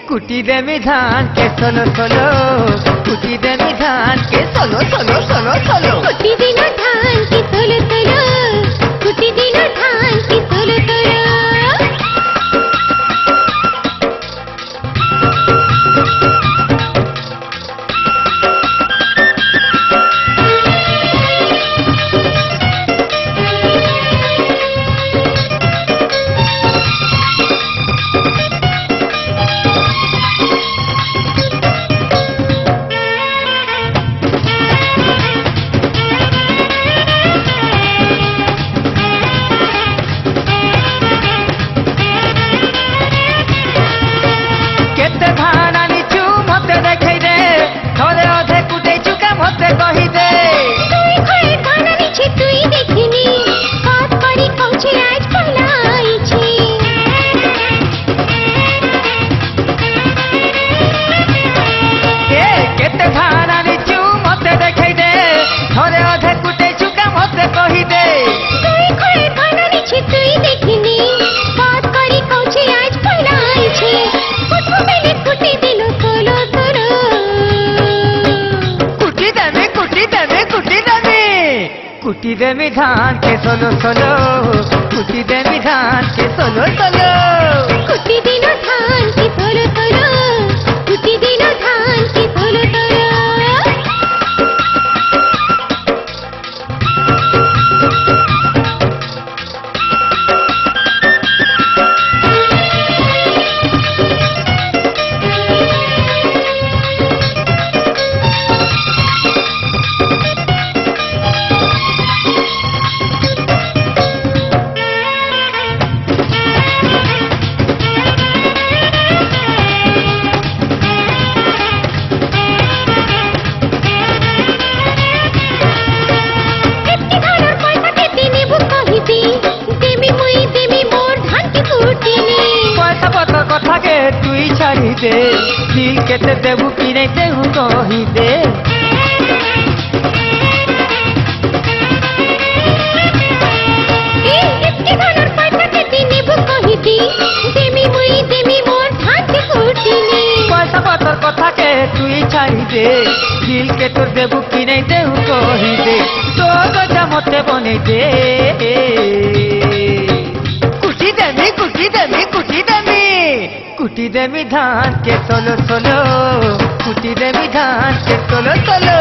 कुटी देमी धान के सोलो सोलो, कुटी देमी धान के सोलो सोलो सोलो सोलो। कुटी दिनो धान की सोलो सोलो, कुटी दिनो धान की सोलो सोलो। कुटी देमी धान के सोलो सोलो, कुटी देमी धान के सोलो सोलो। कुटी दिनो धान की सोलो सोलो, कुटी दिनो धान की सोलो सोलो। छाड़ी दे दिल केते देबू कि नहीं देबू कही दे। पैसा पतर कथा के तुई छाड़ी दे दिल के तोर देबू कि नहीं देबू कही दे। तो गजा मते बने दे कुटी देमी कुटी देमी कुटी देमी, कुटी देमी धान के सोलो सोलो, कुटी देमी धान के सोलो सोलो।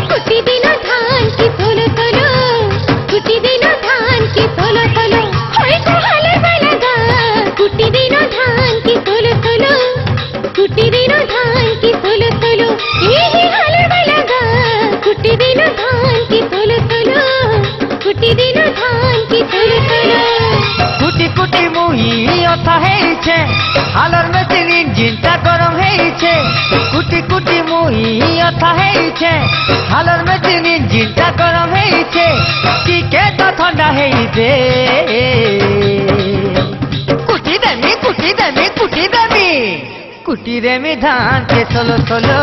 कुटी दिनो धान की सोलो सोलो, कुटी दिनो धान की सोलो सोलो। होय को हाले बलगा, कुटी दिनो धान की सोलो सोलो, कुटी दिनो धान की सोलो सोलो। यही हाले बलगा, कुटी दिनो धान की सोलो सोलो, कुटी दिनो धान की सोलो सोलो। कुटी कुटी मुही अथा हेइछे हालर मेसिन इंजिनटा गरम हेइछे। कुटी कुटी मुही अथा हेइछे हालर मेसिन इंजिनटा गरम हेइछे। टिके तो ठंडा हेइ दे कुटी देमी कुटी देमी कुटी देमी, कुटी देमी धान के सोलो सोलो,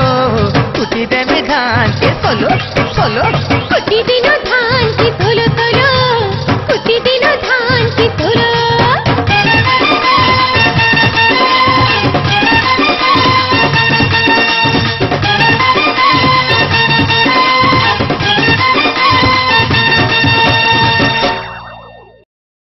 कुटी देमी धान के सोलो